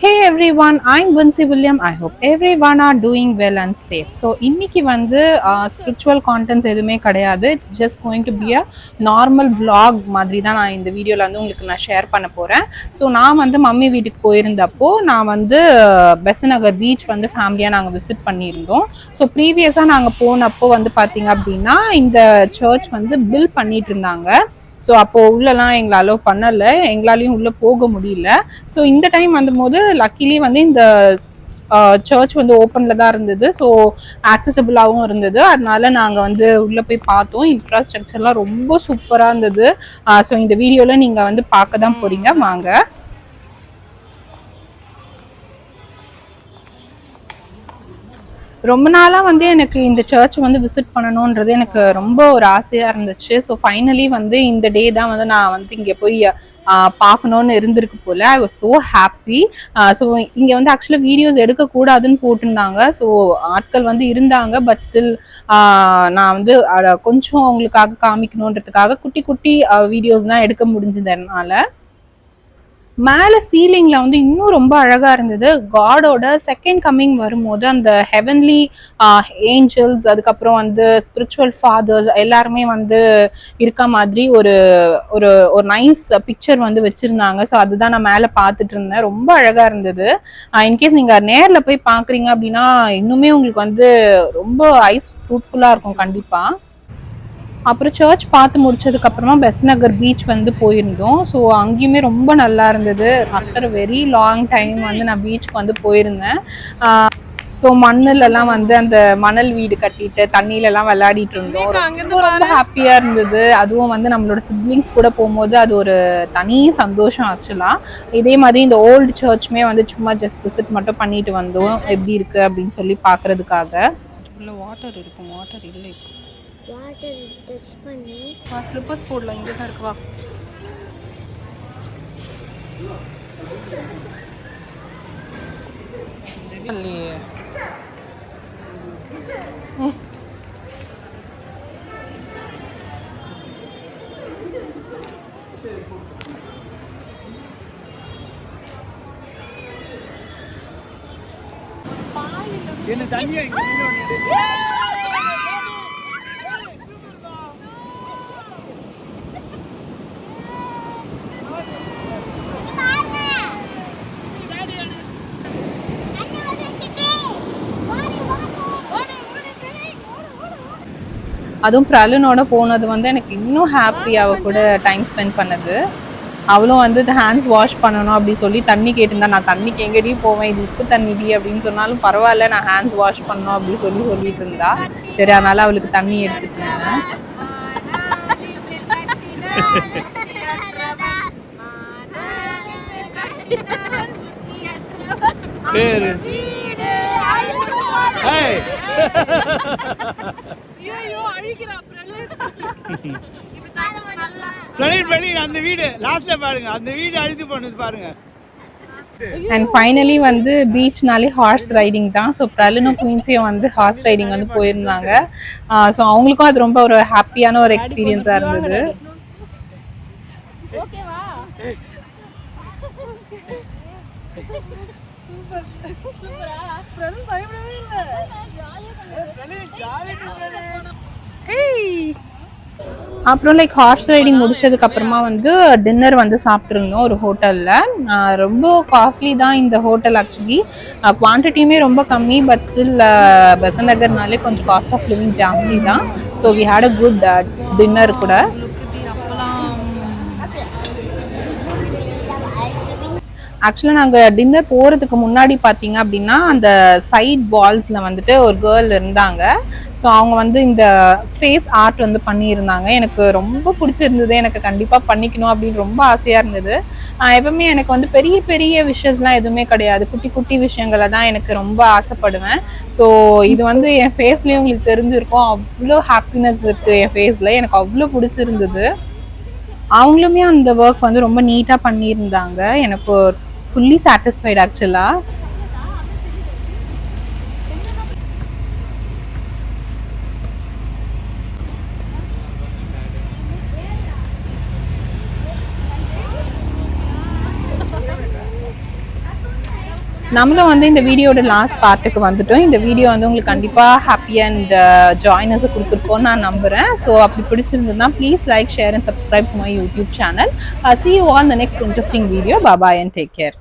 Hey everyone, I'm Vincy William. I hope everyone are doing well and safe. So இன்னைக்கு வந்து spiritual contents எதுவுமே கிடையாது. It's just going to be a normal vlog மாதிரி தான் நான் இந்த வீடியோவில் வந்து உங்களுக்கு நான் ஷேர் பண்ண போகிறேன். ஸோ நான் வந்து மம்மி வீட்டுக்கு போயிருந்தப்போ நான் வந்து பெசநகர் பீச் வந்து ஃபேமிலியாக நாங்கள் விசிட் பண்ணியிருந்தோம். ஸோ ப்ரீவியஸாக நாங்கள் போனப்போ வந்து பார்த்தீங்க அப்படின்னா இந்த சர்ச் வந்து பில் பண்ணிட்டு இருந்தாங்க. ஸோ அப்போது உள்ளலாம் எங்களை அலோவ் பண்ணலை, எங்களாலையும் உள்ளே போக முடியல. ஸோ இந்த டைம் வந்தபோது லக்கிலி வந்து இந்த சர்ச் வந்து ஓப்பனில் தான் இருந்தது. ஸோ ஆக்சசபிளாகவும் இருந்தது. அதனால நாங்கள் வந்து உள்ளே போய் பார்த்தோம். இன்ஃப்ராஸ்ட்ரக்சர்லாம் ரொம்ப சூப்பராக இருந்தது. ஸோ இந்த வீடியோவில் நீங்கள் வந்து பார்க்க தான் போகிறீங்க, வாங்க. ரொம்ப நாளாக வந்து எனக்கு இந்த சர்ச் வந்து விசிட் பண்ணணுன்றது எனக்கு ரொம்ப ஒரு ஆசையாக இருந்துச்சு. ஸோ ஃபைனலி வந்து இந்த டே தான் வந்து நான் வந்து இங்கே போய் பார்க்கணுன்னு இருந்திருக்கு போல். I was so happy. So இங்கே வந்து ஆக்சுவலாக வீடியோஸ் எடுக்கக்கூடாதுன்னு போட்டிருந்தாங்க. ஸோ ஆட்கள் வந்து இருந்தாங்க. பட் ஸ்டில் நான் வந்து கொஞ்சம் அவங்களுக்காக காமிக்கணுன்றதுக்காக குட்டி குட்டி வீடியோஸ் தான் எடுக்க முடிஞ்சது என்னால். மேலே சீலிங்கில் வந்து இன்னும் ரொம்ப அழகாக இருந்தது. காடோட செகண்ட் கம்மிங் வரும்போது அந்த ஹெவன்லி ஏஞ்சல்ஸ், அதுக்கப்புறம் வந்து ஸ்பிரிச்சுவல் ஃபாதர்ஸ் எல்லாருமே வந்து இருக்க மாதிரி ஒரு ஒரு ஒரு நைஸ் பிக்சர் வந்து வச்சுருந்தாங்க. ஸோ அதுதான் நான் மேலே பார்த்துட்டு இருந்தேன். ரொம்ப அழகாக இருந்தது. இன்கேஸ் நீங்கள் நேரில் போய் பார்க்குறீங்க அப்படின்னா இன்னுமே உங்களுக்கு வந்து ரொம்ப ஐஸ் ஃப்ரூட்ஃபுல்லாக இருக்கும் கண்டிப்பாக. அப்புறம் சர்ச் பார்த்து முடிச்சதுக்கப்புறமா பெசநகர் பீச் வந்து போயிருந்தோம். ஸோ அங்கேயுமே ரொம்ப நல்லா இருந்தது. ஆஃப்டர் வெரி லாங் டைம் வந்து நான் பீச்சுக்கு வந்து போயிருந்தேன். ஸோ மண்ணிலலாம் வந்து அந்த மணல் வீடு கட்டிட்டு தண்ணியிலலாம் விளையாடிட்டு இருந்தோம். ரொம்ப ஹாப்பியாக இருந்தது. அதுவும் வந்து நம்மளோட சிப்ளிங்ஸ் கூட போகும்போது அது ஒரு தனி சந்தோஷம் ஆக்சுவலாக. இதே மாதிரி இந்த ஓல்டு சர்ச்சுமே வந்து சும்மா ஜஸ்ட் விசிட் மட்டும் பண்ணிட்டு வந்தோம், எப்படி இருக்குது அப்படின்னு சொல்லி பார்க்குறதுக்காக. வாட்டர் இருக்கும், வாட்டர் இல்லை இப்போ. வாட்டர் டச் பண்ணி ஸ்லிப்பர்ஸ் போடலாம், இங்கே தான் இருக்கு, வா. இல்லையே. என்ன தண்ணியா இங்க அதுவும் பிரலுனோட போனது வந்து எனக்கு இன்னும் ஹாப்பியாக கூட டைம் ஸ்பெண்ட் பண்ணது. அவளும் வந்து ஹேண்ட்ஸ் வாஷ் பண்ணணும் அப்படி சொல்லி தண்ணி கேட்டிருந்தா. நான் தண்ணிக்கு எங்கடி போவேன், இது உப்பு தண்ணிடி அப்படின்னு சொன்னாலும் பரவாயில்ல, நான் ஹேண்ட்ஸ் வாஷ் பண்ணணும் அப்படி சொல்லிட்டு இருந்தா. சரி, அதனால அவளுக்கு தண்ணி எடுத்துட்டு இருந்தேன். அந்த வீடு லாஸ்ட்ல பாருங்க, அந்த வீடு அழுது போனது பாருங்க. அண்ட் ஃபைனலி வந்து பீச்னாலே ஹார்ஸ் ரைடிங் தான். ஸோ பிரலுனும் குயின்ஸையும் வந்து ஹார்ஸ் ரைடிங் வந்து போயிருந்தாங்க. ஸோ அவங்களுக்கும் அது ரொம்ப ஒரு ஹாப்பியான ஒரு எக்ஸ்பீரியன்ஸாக இருந்தது. அப்புறம் லைக் ஹார்ஸ் ரைடிங் முடிச்சதுக்கு அப்புறமா வந்து டின்னர் வந்து சாப்பிட்ருந்தோம் ஒரு ஹோட்டலில். ரொம்ப காஸ்ட்லி தான் இந்த ஹோட்டல் ஆக்சுவலி. குவான்டிட்டியுமே ரொம்ப கம்மி. பட் ஸ்டில் பெசநகர்னாலே கொஞ்சம் காஸ்ட் ஆஃப் லிவிங் ஜாஸ்தி தான். So we had a good dinner கூட. ஆக்சுவலாக நாங்கள் டின்னர் போகிறதுக்கு முன்னாடி பார்த்தீங்க அப்படின்னா அந்த சைட் வால்ஸில் வந்துட்டு ஒரு கேர்ள் இருந்தாங்க. ஸோ அவங்க வந்து இந்த ஃபேஸ் ஆர்ட் வந்து பண்ணியிருந்தாங்க. எனக்கு ரொம்ப பிடிச்சிருந்தது. எனக்கு கண்டிப்பாக பண்ணிக்கணும் அப்படின்னு ரொம்ப ஆசையாக இருந்தது. எப்பவுமே எனக்கு வந்து பெரிய பெரிய விஷயம்லாம் எதுவுமே கிடையாது, குட்டி குட்டி விஷயங்களை தான் எனக்கு ரொம்ப ஆசைப்படுவேன். ஸோ இது வந்து என் ஃபேஸ்லேயும் உங்களுக்கு தெரிஞ்சிருக்கும், அவ்வளோ ஹாப்பினஸ் இருக்குது என் ஃபேஸில். எனக்கு அவ்வளோ பிடிச்சிருந்தது. அவங்களுமே அந்த ஒர்க் வந்து ரொம்ப நீட்டாக பண்ணியிருந்தாங்க. எனக்கு ஃபுல்லி சாட்டிஸ்ஃபைட் ஆக்சுவலாக. நம்மளும் வந்து இந்த வீடியோட லாஸ்ட் பார்ட்டுக்கு வந்துட்டோம். இந்த வீடியோ வந்து உங்களுக்கு கண்டிப்பாக ஹாப்பி அண்ட் ஜாய்னஸை கொடுத்துருக்கோன்னு நான் நம்புகிறேன். ஸோ அப்படி பிடிச்சிருந்ததுன்னா please like, share and subscribe to my YouTube channel. See you all in the next interesting video. Bye bye and take care.